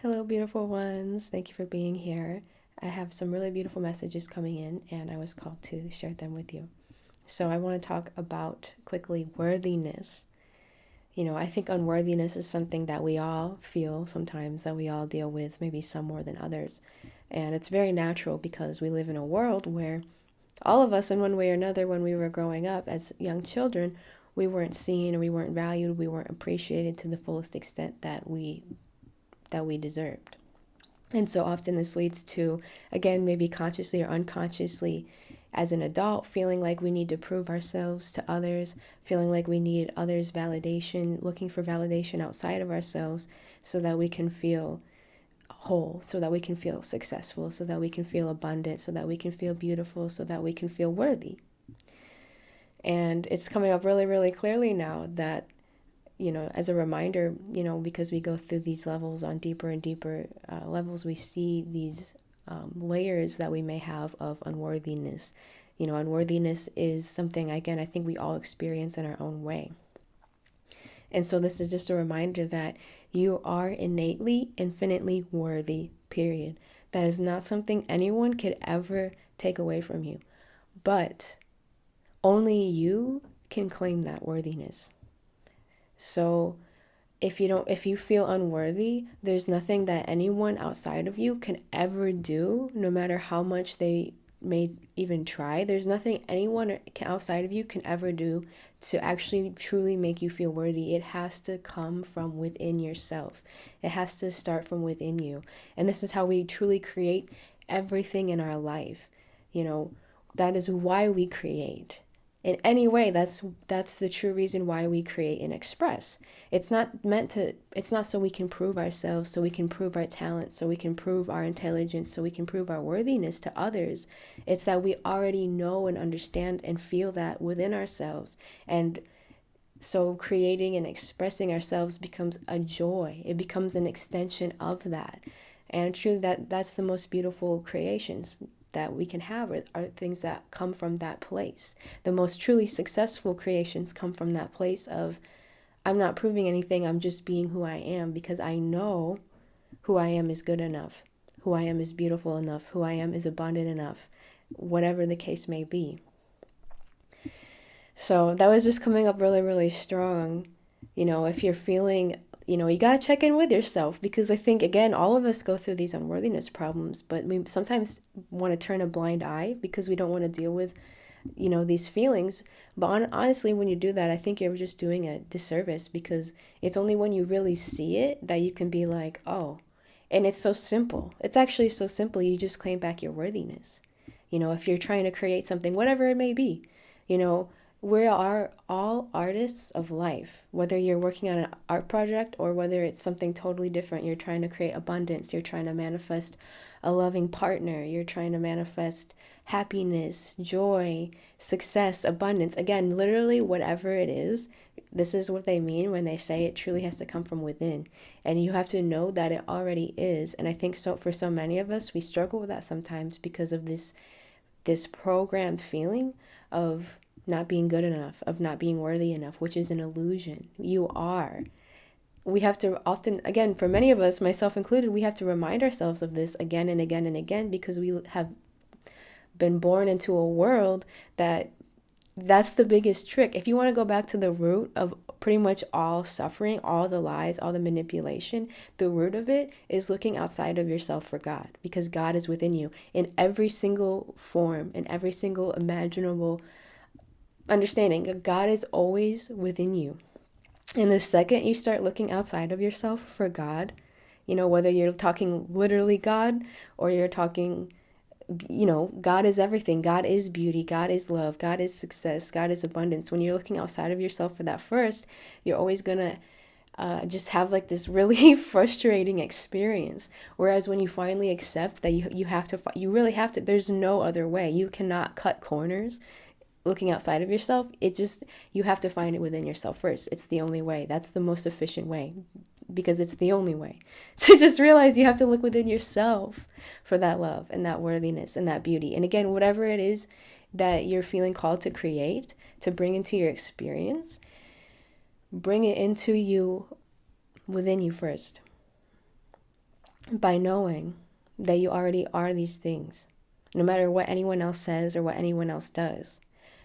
Hello, beautiful ones. Thank you for being here. I have some really beautiful messages coming in, and I was called to share them with you. So, I want to talk about quickly worthiness. I think unworthiness is something that we all feel sometimes, that we all deal with, maybe some more than others. And it's very natural because we live in a world where all of us, in one way or another, when we were growing up as young children, we weren't seen or we weren't valued, we weren't appreciated to the fullest extent that we deserved. And so often this leads to, again, maybe consciously or unconsciously, as an adult, feeling like we need to prove ourselves to others, feeling like we need others' validation, looking for validation outside of ourselves so that we can feel whole, so that we can feel successful, so that we can feel abundant, so that we can feel beautiful, so that we can feel worthy. And it's coming up really, really clearly now that as a reminder, because we go through these levels on deeper and deeper levels, we see these layers that we may have of unworthiness. Unworthiness is something, again, I think we all experience in our own way. And so this is just a reminder that you are innately, infinitely worthy, period. That is not something anyone could ever take away from you. But only you can claim that worthiness. So if you feel unworthy, there's nothing that anyone outside of you can ever do, no matter how much they may even try. There's nothing anyone outside of you can ever do to actually truly make you feel worthy. It has to come from within yourself. It has to start from within you. And this is how we truly create everything in our life. That is why we create. In any way, that's the true reason why we create and express. It's not so we can prove ourselves, so we can prove our talent, so we can prove our intelligence, so we can prove our worthiness to others. It's that we already know and understand and feel that within ourselves. And so creating and expressing ourselves becomes a joy. It becomes an extension of that. And truly that's the most beautiful creations that we can have are things that come from that place. The most truly successful creations come from that place of, I'm not proving anything, I'm just being who I am, because I know who I am is good enough, who I am is beautiful enough, who I am is abundant enough, whatever the case may be. So that was just coming up really, really strong. If you're feeling, you got to check in with yourself, because I think, again, all of us go through these unworthiness problems, but we sometimes want to turn a blind eye because we don't want to deal with, these feelings. But honestly, when you do that, I think you're just doing a disservice, because it's only when you really see it that you can be like, oh, and it's so simple. It's actually so simple. You just claim back your worthiness. If you're trying to create something, whatever it may be, you know, we are all artists of life. Whether you're working on an art project or whether it's something totally different, you're trying to create abundance, you're trying to manifest a loving partner, you're trying to manifest happiness, joy, success, abundance. Again, literally, whatever it is, this is what they mean when they say it truly has to come from within. And you have to know that it already is. And I think so for so many of us, we struggle with that sometimes because of this programmed feeling of not being good enough, of not being worthy enough, which is an illusion. You are. We have to often, again, for many of us, myself included, we have to remind ourselves of this again and again and again, because we have been born into a world that's the biggest trick. If you want to go back to the root of pretty much all suffering, all the lies, all the manipulation, the root of it is looking outside of yourself for God, because God is within you in every single form, in every single imaginable understanding. God is always within you. And the second you start looking outside of yourself for God, whether you're talking literally God or you're talking, God is everything. God is beauty. God is love. God is success. God is abundance. When you're looking outside of yourself for that first, you're always going to just have like this really frustrating experience. Whereas when you finally accept that you have to, you really have to, there's no other way. You cannot cut corners looking outside of yourself. You have to find it within yourself first. It's the only way. That's the most efficient way, because it's the only way. So just realize you have to look within yourself for that love and that worthiness and that beauty. And again, whatever it is that you're feeling called to create, to bring into your experience, bring it into you, within you first. by knowing that you already are these things, no matter what anyone else says or what anyone else does.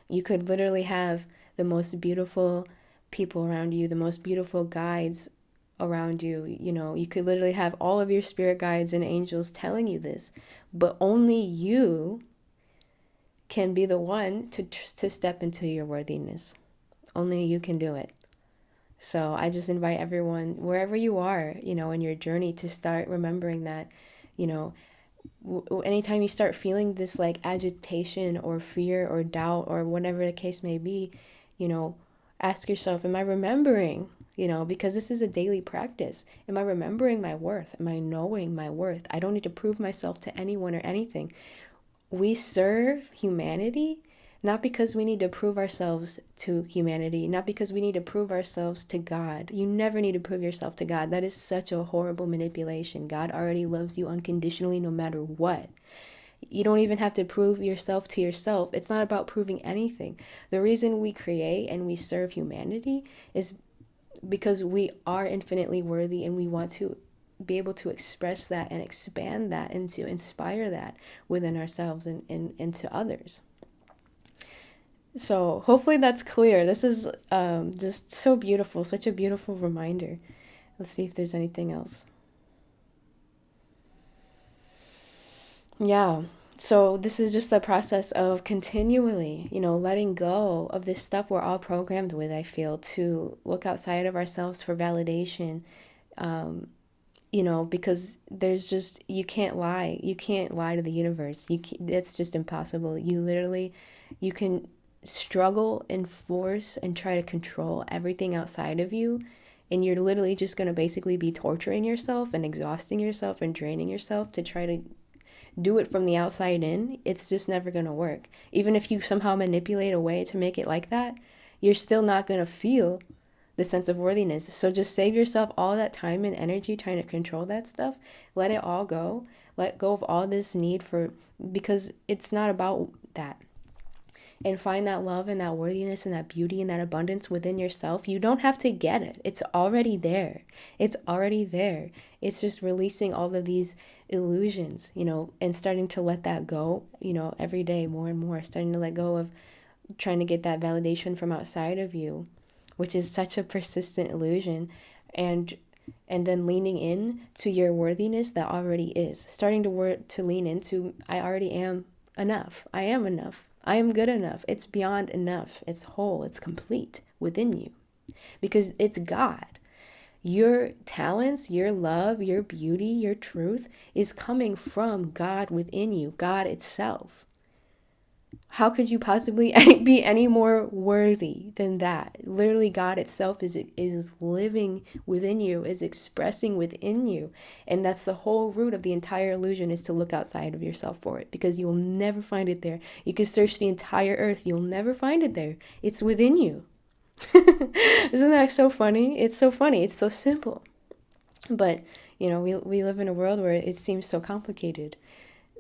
You could literally have the most beautiful people around you, the most beautiful guides around you. You could literally have all of your spirit guides and angels telling you this, but only you can be the one to step into your worthiness. Only you can do it. So I just invite everyone, wherever you are, in your journey, to start remembering that, you know, anytime you start feeling this like agitation or fear or doubt or whatever the case may be, you know, ask yourself, am I remembering? Because this is a daily practice. Am I remembering my worth? Am I knowing my worth? I don't need to prove myself to anyone or anything. We serve humanity not because we need to prove ourselves to humanity, not because we need to prove ourselves to God. You never need to prove yourself to God. That is such a horrible manipulation. God already loves you unconditionally no matter what. You don't even have to prove yourself to yourself. It's not about proving anything. The reason we create and we serve humanity is because we are infinitely worthy, and we want to be able to express that and expand that and to inspire that within ourselves and to others. So hopefully that's clear. This is just so beautiful, such a beautiful reminder. Let's see if there's anything else. Yeah. So this is just the process of continually, letting go of this stuff we're all programmed with, I feel, to look outside of ourselves for validation. Because there's just, you can't lie. You can't lie to the universe. It's just impossible. You can struggle and force and try to control everything outside of you. And you're literally just going to basically be torturing yourself and exhausting yourself and draining yourself to try to do it from the outside in. It's just never going to work. Even if you somehow manipulate a way to make it like that, you're still not going to feel the sense of worthiness. So just save yourself all that time and energy trying to control that stuff. Let it all go. Let go of all this need for, because it's not about that. And find that love and that worthiness and that beauty and that abundance within yourself. You don't have to get it. It's already there. It's already there. It's just releasing all of these illusions, and starting to let that go, every day more and more, starting to let go of trying to get that validation from outside of you, which is such a persistent illusion, and then leaning in to your worthiness that already is. Starting to lean into, I already am enough. I am enough. I am good enough. It's beyond enough. It's whole. It's complete within you. Because it's God. Your talents, your love, your beauty, your truth is coming from God within you, God itself. How could you possibly be any more worthy than that? Literally, God itself is living within you, is expressing within you. And that's the whole root of the entire illusion, is to look outside of yourself for it, because you'll never find it there. You can search the entire earth. You'll never find it there. It's within you. Isn't that so funny? It's so funny. It's so simple. But, we live in a world where it seems so complicated.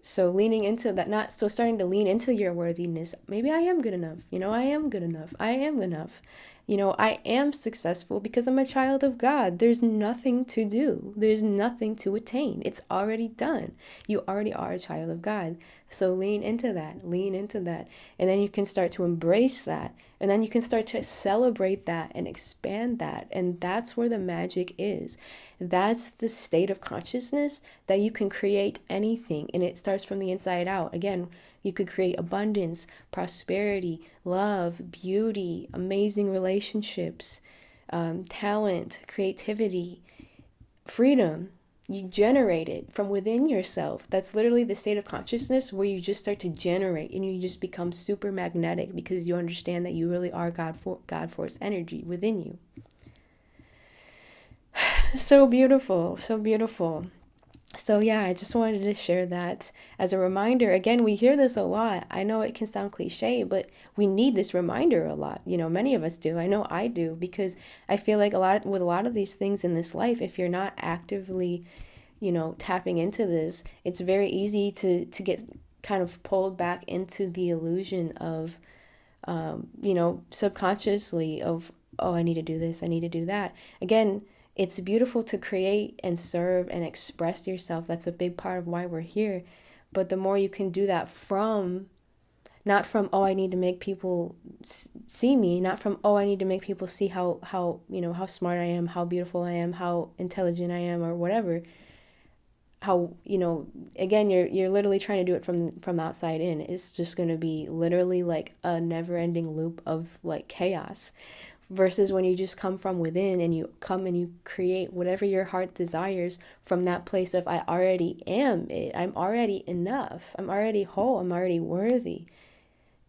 So leaning into that, not so starting to lean into your worthiness. Maybe I am good enough. I am good enough. I am enough. I am successful because I'm a child of God. There's nothing to do. There's nothing to attain. It's already done. You already are a child of God. So lean into that. Lean into that. And then you can start to embrace that. And then you can start to celebrate that and expand that. And that's where the magic is. That's the state of consciousness that you can create anything. And it starts from the inside out. Again, you could create abundance, prosperity, love, beauty, amazing relationships, talent, creativity, freedom. You generate it from within yourself. That's literally the state of consciousness where you just start to generate, and you just become super magnetic because you understand that you really are God force energy within you. So beautiful, so beautiful. So yeah, I just wanted to share that as a reminder. Again, we hear this a lot. I know it can sound cliche, but we need this reminder a lot. Many of us do. I know I do, because I feel like with a lot of these things in this life, if you're not actively, tapping into this, it's very easy to get kind of pulled back into the illusion of, subconsciously of, oh, I need to do this, I need to do that. Again, It's beautiful to create and serve and express yourself. That's a big part of why we're here. But the more you can do that from, not from, oh, I need to make people see me, not from, oh, I need to make people see how how smart I am, how beautiful I am, how intelligent I am, or whatever. How, again, you're literally trying to do it from outside in. It's just going to be literally like a never-ending loop of like chaos, versus when you just come from within and you come and you create whatever your heart desires from that place of, I already am it, I'm already enough, I'm already whole, I'm already worthy.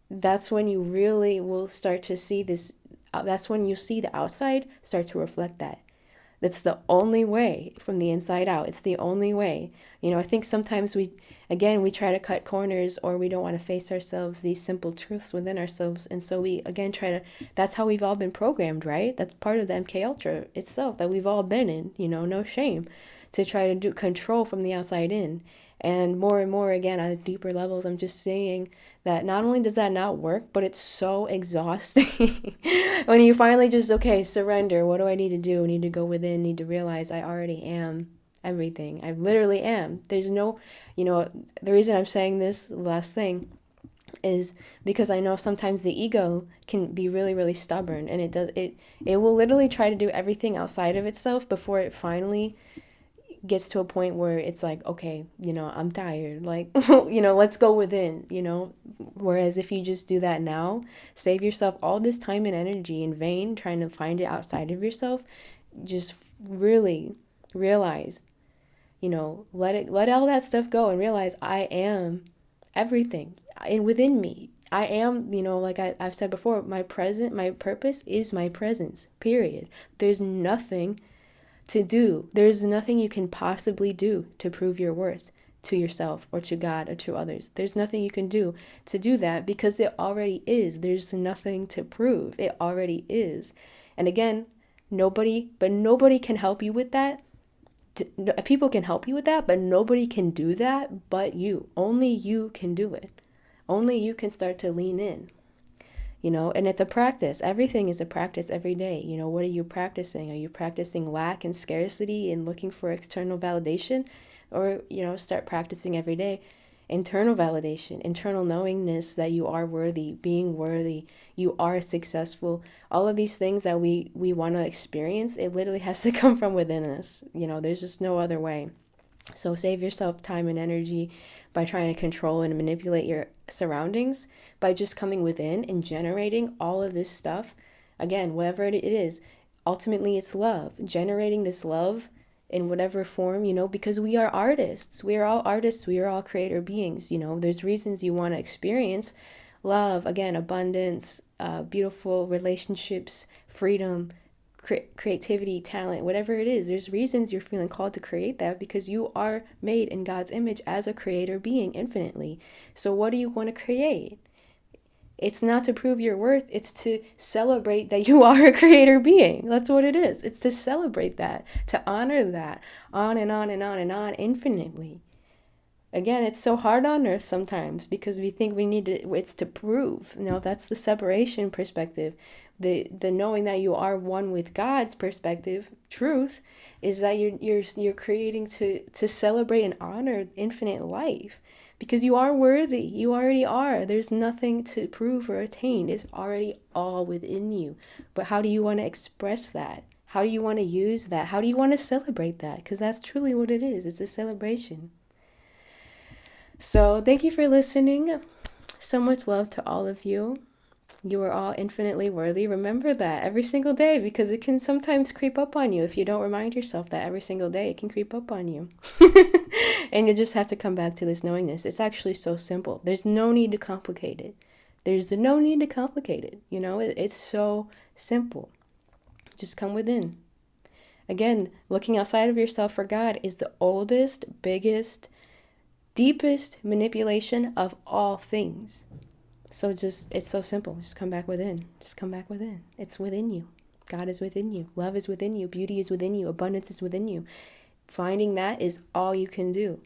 That's when you really will start to see this. That's when you see the outside start to reflect that. That's the only way, from the inside out. It's the only way. I think sometimes we try to cut corners, or we don't want to face ourselves, these simple truths within ourselves. And so we, again, that's how we've all been programmed, right? That's part of the MK Ultra itself that we've all been in, no shame, to try to do control from the outside in. And more, again, at deeper levels, I'm just saying that not only does that not work, but it's so exhausting. When you finally just, okay, surrender. What do I need to do? I need to go within, need to realize I already am everything. I literally am. There's no, the reason I'm saying this last thing is because I know sometimes the ego can be really, really stubborn, and it will literally try to do everything outside of itself before it finally gets to a point where it's like, okay, I'm tired. Like, let's go within. Whereas if you just do that now, save yourself all this time and energy in vain trying to find it outside of yourself. Just really realize, let all that stuff go and realize I am everything and within me. I am, like I've said before, my purpose is my presence, period. There's nothing to do. There's nothing you can possibly do to prove your worth to yourself or to God or to others. There's nothing you can do to do that, because it already is. There's nothing to prove. It already is. And again, nobody can help you with that. People can help you with that, but nobody can do that but you. Only you can do it. Only you can start to lean in. And it's a practice. Everything is a practice every day. What are you practicing? Are you practicing lack and scarcity and looking for external validation? Or, start practicing every day internal validation, internal knowingness that you are worthy, being worthy, you are successful. All of these things that we want to experience, it literally has to come from within us. There's just no other way. So save yourself time and energy by trying to control and manipulate your surroundings, by just coming within and generating all of this stuff. Again, whatever it is, ultimately it's love. Generating this love in whatever form, because we are artists. We are all artists. We are all creator beings. There's reasons you want to experience love, again, abundance, beautiful relationships, freedom, creativity, talent, whatever it is. There's reasons you're feeling called to create that, because you are made in God's image as a creator being infinitely. So what do you want to create? It's not to prove your worth. It's to celebrate that you are a creator being. That's what it is. It's to celebrate that, to honor that, on and on and on and on infinitely. Again, it's so hard on earth sometimes because we think it's to prove. That's the separation perspective. The knowing that you are one with God's perspective, truth, is that you're creating to celebrate and honor infinite life. Because you are worthy. You already are. There's nothing to prove or attain. It's already all within you. But how do you want to express that? How do you want to use that? How do you want to celebrate that? Because that's truly what it is. It's a celebration. So thank you for listening. So much love to all of you. You are all infinitely worthy. Remember that every single day, because it can sometimes creep up on you. If you don't remind yourself that every single day, it can creep up on you. And you just have to come back to this knowingness. It's actually so simple. There's no need to complicate it. There's no need to complicate it. It's so simple. Just come within. Again, looking outside of yourself for God is the oldest, biggest, deepest manipulation of all things. So it's so simple. Just come back within. Just come back within. It's within you. God is within you. Love is within you. Beauty is within you. Abundance is within you. Finding that is all you can do,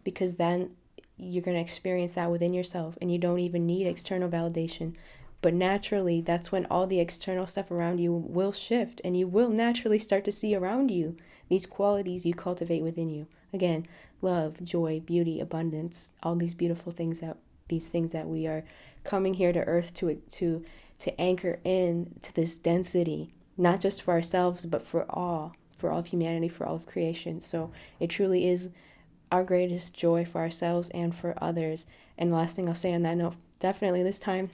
because then you're going to experience that within yourself, and you don't even need external validation. But naturally, that's when all the external stuff around you will shift, and you will naturally start to see around you these qualities you cultivate within you. Again, love, joy, beauty, abundance, all these beautiful things, that these things that we are coming here to earth to anchor in to this density, not just for ourselves, but for all of humanity, for all of creation. So it truly is our greatest joy for ourselves and for others. And the last thing I'll say on that note, definitely this time,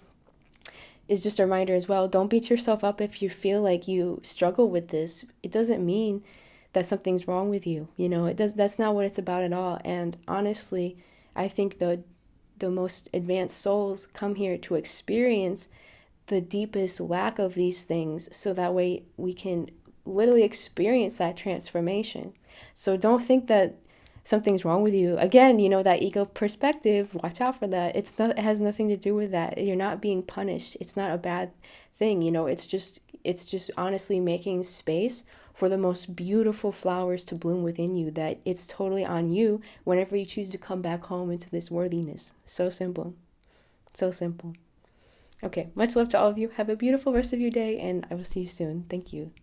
is just a reminder as well. Don't beat yourself up if you feel like you struggle with this. It doesn't mean that something's wrong with you. You know, it does. That's not what it's about at all. And honestly, I think the most advanced souls come here to experience the deepest lack of these things, so that way we can literally experience that transformation. So don't think that something's wrong with you. Again, you know, that ego perspective, watch out for that. It has nothing to do with that. You're not being punished. It's not a bad thing, you know. It's just honestly making space for the most beautiful flowers to bloom within you, that it's totally on you whenever you choose to come back home into this worthiness. So simple. So simple. Okay, much love to all of you. Have a beautiful rest of your day, and I will see you soon. Thank you.